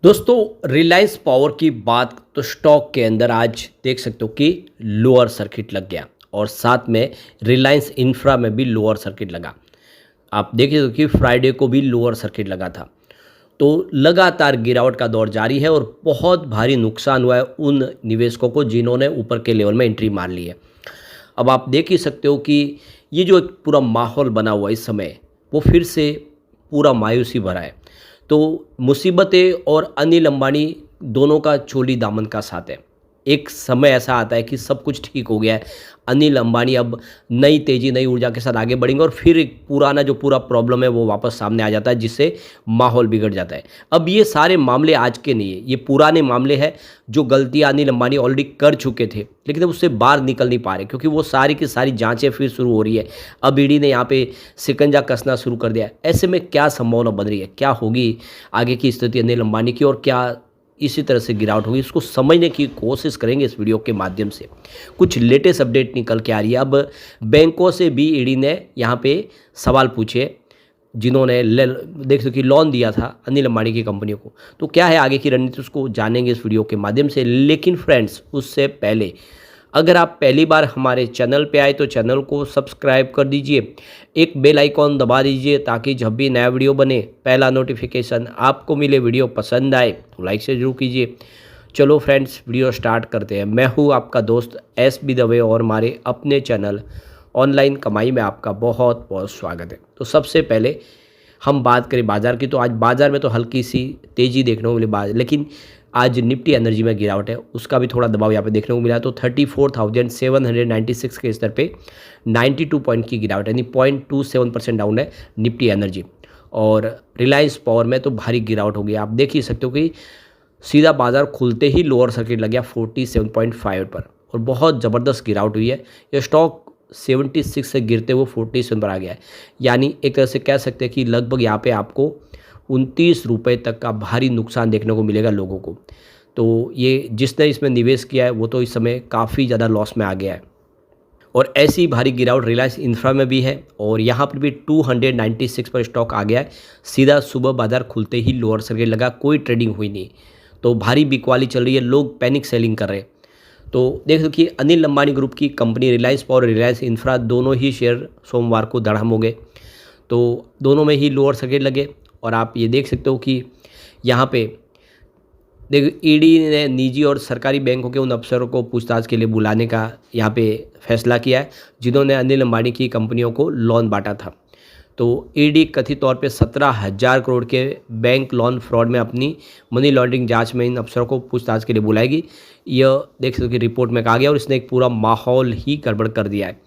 दोस्तों रिलायंस पावर की बात तो स्टॉक के अंदर आज देख सकते हो कि लोअर सर्किट लग गया और साथ में रिलायंस इंफ्रा में भी लोअर सर्किट लगा। आप देखिए तो कि फ्राइडे को भी लोअर सर्किट लगा था। तो लगातार गिरावट का दौर जारी है और बहुत भारी नुकसान हुआ है उन निवेशकों को जिन्होंने ऊपर के लेवल में एंट्री मार ली है। अब आप देख ही सकते हो कि ये जो एक पूरा माहौल बना हुआ है इस समय वो फिर से पूरा मायूसी भरा है। तो मुसीबतें और अनिल अंबानी दोनों का चोली दामन का साथ है। एक समय ऐसा आता है कि सब कुछ ठीक हो गया है, अनिल अंबानी अब नई तेज़ी नई ऊर्जा के साथ आगे बढ़ेंगे और फिर एक पुराना जो पूरा प्रॉब्लम है वो वापस सामने आ जाता है जिससे माहौल बिगड़ जाता है। अब ये सारे मामले आज के नहीं है, ये पुराने मामले हैं जो गलतियाँ अनिल अंबानी ऑलरेडी कर चुके थे लेकिन अब उससे बाहर निकल नहीं पा रहे क्योंकि वो सारी की सारी जांचें फिर शुरू हो रही है। अब ईडी ने यहाँ पे शिकंजा कसना शुरू कर दिया है। ऐसे में क्या संभावना बन रही है, क्या होगी आगे की स्थिति अनिल अंबानी की और क्या इसी तरह से गिरावट होगी, इसको समझने की कोशिश करेंगे इस वीडियो के माध्यम से। कुछ लेटेस्ट अपडेट निकल के आ रही है। अब बैंकों से भी ईडी ने यहाँ पे सवाल पूछे जिन्होंने देख सको कि लोन दिया था अनिल अंबानी की कंपनियों को। तो क्या है आगे की रणनीति उसको जानेंगे इस वीडियो के माध्यम से। लेकिन फ्रेंड्स उससे पहले अगर आप पहली बार हमारे चैनल पे आए तो चैनल को सब्सक्राइब कर दीजिए, एक बेल आइकॉन दबा दीजिए ताकि जब भी नया वीडियो बने पहला नोटिफिकेशन आपको मिले। वीडियो पसंद आए तो लाइक से जरूर कीजिए। चलो फ्रेंड्स वीडियो स्टार्ट करते हैं। मैं हूँ आपका दोस्त SB दवे और हमारे अपने चैनल ऑनलाइन कमाई में आपका बहुत बहुत स्वागत है। तो सबसे पहले हम बात करें बाज़ार की, तो आज बाज़ार में तो हल्की सी तेज़ी देखने को मिली लेकिन आज निफ्टी एनर्जी में गिरावट है, उसका भी थोड़ा दबाव यहाँ पे देखने को मिला। तो 34,796 के स्तर पे 92 पॉइंट की गिरावट यानी 0.27% डाउन है निफ्टी एनर्जी। और रिलायंस पावर में तो भारी गिरावट हो गई। आप देख ही सकते हो कि सीधा बाजार खुलते ही लोअर सर्किट लग गया 47.5 पर और बहुत ज़बरदस्त गिरावट हुई है। यह स्टॉक 76 से गिरते हुए 47 पर आ गया है, यानी एक तरह से कह सकते हैं कि लगभग यहाँ पे आपको 29 रुपये तक का भारी नुकसान देखने को मिलेगा लोगों को। तो ये जिसने इसमें निवेश किया है वो तो इस समय काफ़ी ज़्यादा लॉस में आ गया है। और ऐसी भारी गिरावट रिलायंस इंफ्रा में भी है और यहाँ पर भी 296 पर स्टॉक आ गया है। सीधा सुबह बाजार खुलते ही लोअर सर्किट लगा, कोई ट्रेडिंग हुई नहीं। तो भारी बिकवाली चल रही है, लोग पैनिक सेलिंग कर रहे हैं। तो देख लो कि अनिल अंबानी ग्रुप की company Reliance power Reliance infra दोनों ही शेयर सोमवार को धड़ाम हो गए। तो दोनों में ही लोअर सर्किट लगे और आप ये देख सकते हो कि यहाँ पे देख ईडी ने निजी और सरकारी बैंकों के उन अफसरों को पूछताछ के लिए बुलाने का यहाँ पे फैसला किया है जिन्होंने अनिल अंबानी की कंपनियों को लोन बांटा था। तो ईडी कथित तौर पे 17,000 करोड़ के बैंक लोन फ्रॉड में अपनी मनी लॉन्ड्रिंग जांच में इन अफसरों को पूछताछ के लिए बुलाएगी। यह देख सकते हो कि रिपोर्ट में कहा गया और इसने एक पूरा माहौल ही गड़बड़ कर दिया है।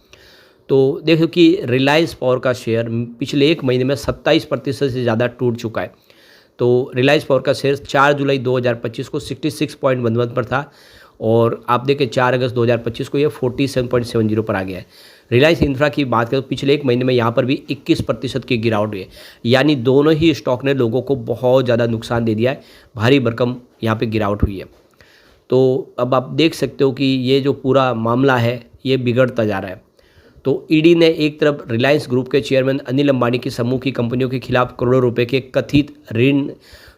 तो देखो कि रिलायंस पावर का शेयर पिछले एक महीने में 27% से ज़्यादा टूट चुका है। तो रिलायंस पावर का शेयर 4 जुलाई 2025 को 66.11 पर था और आप देखें 4 अगस्त 2025 को ये 47.70 पर आ गया है। रिलायंस इंफ्रा की बात करें तो पिछले एक महीने में यहाँ पर भी 21% की गिरावट हुई है, यानी दोनों ही स्टॉक ने लोगों को बहुत ज़्यादा नुकसान दे दिया है। भारी भरकम यहाँ पे गिरावट हुई है। तो अब आप देख सकते हो कि ये जो पूरा मामला है ये बिगड़ता जा रहा है। तो ईडी ने एक तरफ रिलायंस ग्रुप के चेयरमैन अनिल अंबानी की समूह की कंपनियों के खिलाफ करोड़ों रुपए के कथित ऋण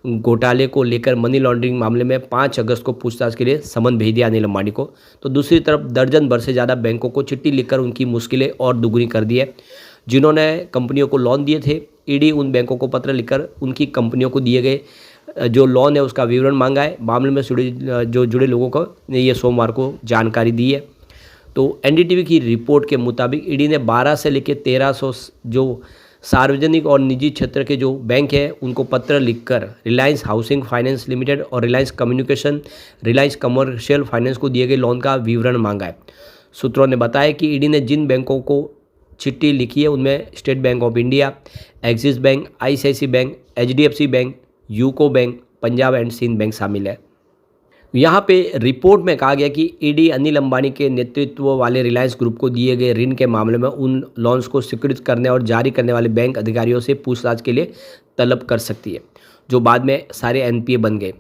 घोटाले को लेकर मनी लॉन्ड्रिंग मामले में 5 अगस्त को पूछताछ के लिए समन भेज दिया अनिल अंबानी को। तो दूसरी तरफ दर्जन भर से ज़्यादा बैंकों को चिट्ठी लिखकर उनकी मुश्किलें और दुगनी कर दी है। जिन्होंने कंपनियों को लोन दिए थे, ईडी उन बैंकों को पत्र लिखकर उनकी कंपनियों को दिए गए जो लोन है उसका विवरण मांगा है। मामले में जुड़े लोगों को ने ये सोमवार को जानकारी दी है। तो एनडीटीवी की रिपोर्ट के मुताबिक ईडी ने 12 से लेकर 1300 जो सार्वजनिक और निजी क्षेत्र के जो बैंक हैं उनको पत्र लिखकर रिलायंस हाउसिंग फाइनेंस लिमिटेड और Reliance communication, Reliance commercial finance को दिए गए लोन का विवरण मांगा है। सूत्रों ने बताया कि ईडी ने जिन बैंकों को चिट्ठी लिखी है उनमें state bank of India, Axis bank, ICICI bank, HDFC bank, UCO bank, Punjab and Sind bank शामिल है। यहाँ पे रिपोर्ट में कहा गया कि ईडी अनिल अंबानी के नेतृत्व वाले रिलायंस ग्रुप को दिए गए ऋण के मामले में उन लोन्स को स्वीकृत करने और जारी करने वाले बैंक अधिकारियों से पूछताछ के लिए तलब कर सकती है, जो बाद में सारे NPA बन गए।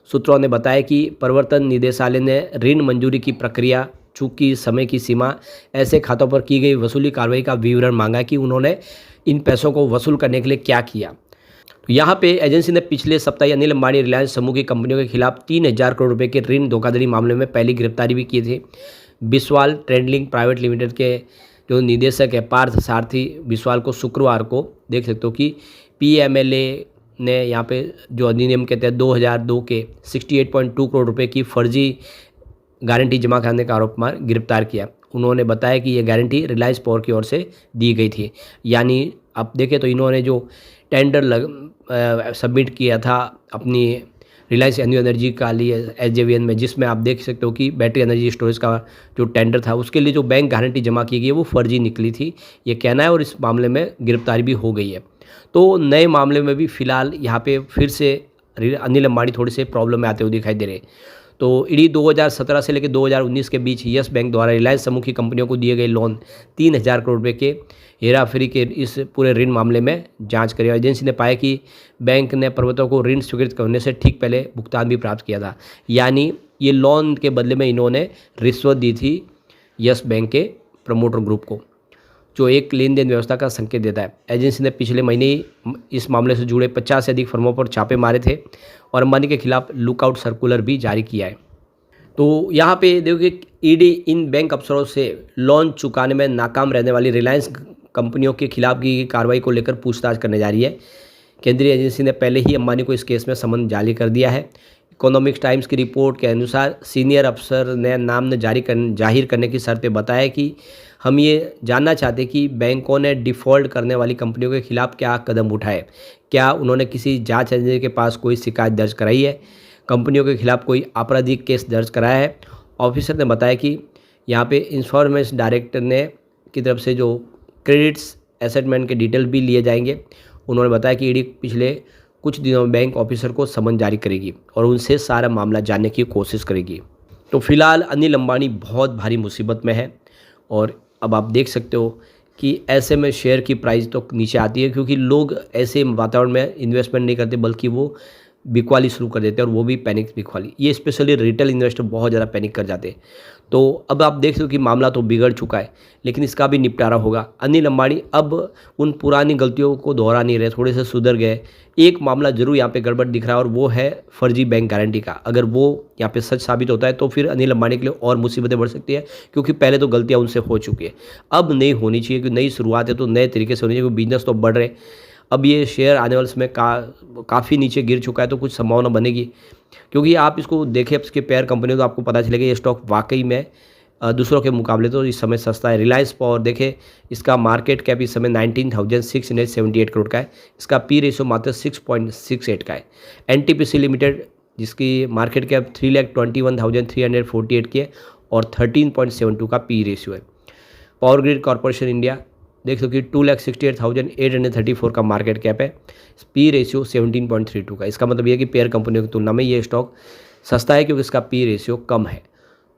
सूत्रों ने बताया कि प्रवर्तन निदेशालय ने ऋण मंजूरी की प्रक्रिया, चूंकि समय की सीमा, ऐसे खातों पर की गई वसूली कार्रवाई का विवरण मांगा कि उन्होंने इन पैसों को वसूल करने के लिए क्या किया। यहाँ पे एजेंसी ने पिछले सप्ताह ही अनिल अंबानी रिलायंस समूह की कंपनियों के खिलाफ 3,000 करोड़ रुपए के ऋण धोखाधड़ी मामले में पहली गिरफ्तारी भी की थी। बिस्वाल ट्रेडलिंक प्राइवेट लिमिटेड के जो निदेशक है पार्थ सारथी बिस्वाल को शुक्रवार को देख सकते हो कि पीएमएलए ने यहाँ पे जो अधिनियम के तहत 2002 के 68.2 करोड़ रुपए की फर्जी गारंटी जमा कराने का आरोप में गिरफ्तार किया। उन्होंने बताया कि ये गारंटी रिलायंस पावर की ओर से दी गई थी। यानी आप देखें तो इन्होंने जो टेंडर सबमिट किया था अपनी रिलायंस न्यू एनर्जी का लिए एसजेवीएन में, जिसमें आप देख सकते हो कि बैटरी एनर्जी स्टोरेज का जो टेंडर था उसके लिए जो बैंक गारंटी जमा की गई है वो फर्जी निकली थी, ये कहना है। और इस मामले में गिरफ्तारी भी हो गई है। तो नए मामले में भी फिलहाल यहाँ पे फिर से अनिल अंबानी थोड़े से प्रॉब्लम में आते हुए दिखाई दे रहे हैं। तो ईडी 2017 से लेकर 2019 के बीच यस बैंक द्वारा रिलायंस समूह की कंपनियों को दिए गए लोन 3,000 करोड़ रुपए के हेराफेरी के इस पूरे ऋण मामले में जांच करी। एजेंसी ने पाया कि बैंक ने प्रवर्तकों को ऋण स्वीकृत करने से ठीक पहले भुगतान भी प्राप्त किया था। यानी ये लोन के बदले में इन्होंने रिश्वत दी थी यस बैंक के प्रमोटर ग्रुप को, जो एक लेन देन व्यवस्था का संकेत देता है। एजेंसी ने पिछले महीने ही इस मामले से जुड़े 50 से अधिक फर्मों पर छापे मारे थे और अंबानी के खिलाफ लुकआउट सर्कुलर भी जारी किया है। तो यहाँ पे देखिए ईडी इन बैंक अफसरों से लोन चुकाने में नाकाम रहने वाली रिलायंस कंपनियों के खिलाफ की गई कार्रवाई को लेकर पूछताछ करने जा रही है। केंद्रीय एजेंसी ने पहले ही अंबानी को इस केस में समन जारी कर दिया है। इकोनॉमिक्स टाइम्स की रिपोर्ट के अनुसार सीनियर अफसर ने नाम जाहिर करने की शर्त पे बताया कि हम ये जानना चाहते कि बैंकों ने डिफ़ॉल्ट करने वाली कंपनियों के खिलाफ क्या कदम उठाए, क्या उन्होंने किसी जांच एजेंसी के पास कोई शिकायत दर्ज कराई है, कंपनियों के खिलाफ कोई आपराधिक केस दर्ज कराया है। ऑफिसर ने बताया कि यहाँ पे इंफॉर्मेशन डायरेक्टर ने की तरफ से जो क्रेडिट्स एसेटमेंट के डिटेल भी लिए जाएंगे। उन्होंने बताया कि ईडी पिछले कुछ दिनों में बैंक ऑफिसर को समन जारी करेगी और उनसे सारा मामला जानने की कोशिश करेगी। तो फिलहाल अनिल अंबानी बहुत भारी मुसीबत में है और अब आप देख सकते हो कि ऐसे में शेयर की प्राइस तो नीचे आती है, क्योंकि लोग ऐसे वातावरण में इन्वेस्टमेंट नहीं करते बल्कि वो बिकवाली शुरू कर देते हैं और वो भी पैनिक बिकवाली। ये स्पेशली रिटेल इन्वेस्टर बहुत ज़्यादा पैनिक कर जाते हैं। तो अब आप देख सकते हो कि मामला तो बिगड़ चुका है, लेकिन इसका भी निपटारा होगा। अनिल अंबानी अब उन पुरानी गलतियों को दोहरा नहीं रहे, थोड़े से सुधर गए। एक मामला जरूर यहाँ पे गड़बड़ दिख रहा है और वो है फर्जी बैंक गारंटी का। अगर वो यहाँ पे सच साबित होता है तो फिर अनिल अंबानी के लिए और मुसीबतें बढ़ सकती है, क्योंकि पहले तो गलतियाँ उनसे हो चुकी है। अब नहीं होनी चाहिए, क्योंकि नई शुरुआत है तो नए तरीके से होनी चाहिए, क्योंकि बिजनेस तो बढ़ रहे। अब ये शेयर आने वाले समय काफ़ी नीचे गिर चुका है, तो कुछ संभावना बनेगी। क्योंकि आप इसको देखें इसके पेयर कंपनियों तो आपको पता चलेगा ये स्टॉक वाकई में दूसरों के मुकाबले तो इस समय सस्ता है। रिलायंस पावर देखें, इसका मार्केट कैप इस समय 19,678 करोड़ का है। इसका पी रेशियो मात्र 6.68 का है। एनटीपीसी लिमिटेड जिसकी मार्केट कैप 3,21,348 की है और 13.72 का पी रेशियो है। पावर ग्रिड कॉर्पोरेशन इंडिया देख सकते हो कि 2,68,834 का मार्केट कैप है, पी रेशियो 17.32 का। इसका मतलब ये है कि पेयर कंपनियों की तुलना में ये स्टॉक सस्ता है, क्योंकि इसका पी रेशियो कम है।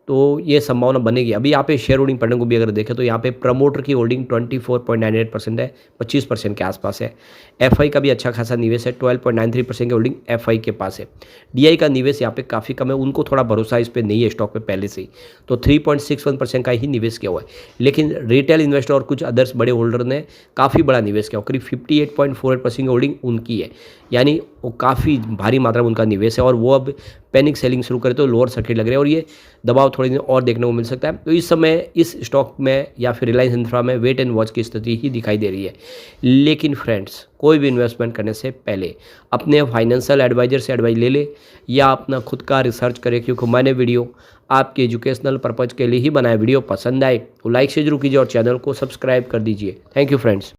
तो ये संभावना बनेगी। अभी यहाँ पे शेयर होल्डिंग पैटर्न को भी अगर देखें तो यहाँ पे प्रमोटर की होल्डिंग 24.98% है, 25% के आसपास है। एफआई का भी अच्छा खासा निवेश है, 12.93% की होल्डिंग एफआई के पास है। डीआई का निवेश यहाँ पे काफ़ी कम है, उनको थोड़ा भरोसा इस पर नहीं है स्टॉक पे पहले से ही, तो 3.61% का ही निवेश किया हुआ है। लेकिन रिटेल इन्वेस्टर और कुछ अदर्स बड़े होल्डर ने काफ़ी बड़ा निवेश किया, करीब 58.48% की होल्डिंग उनकी है। यानी वो काफ़ी भारी मात्रा में उनका निवेश है और वो अब पैनिक सेलिंग शुरू करे तो लोअर सर्किट लग रहे हैं और ये दबाव थोड़े दिन और देखने को मिल सकता है। तो इस समय इस स्टॉक में या फिर रिलायंस इंफ्रा में वेट एंड वॉच की स्थिति ही दिखाई दे रही है। लेकिन फ्रेंड्स, कोई भी इन्वेस्टमेंट करने से पहले अपने फाइनेंशियल एडवाइजर से एडवाइस ले ले या अपना खुद का रिसर्च करें, क्योंकि मैंने वीडियो आपके एजुकेशनल पर्पज़ के लिए ही बनाया। वीडियो पसंद आए तो लाइक से जरूर कीजिए और चैनल को सब्सक्राइब कर दीजिए। Thank you friends.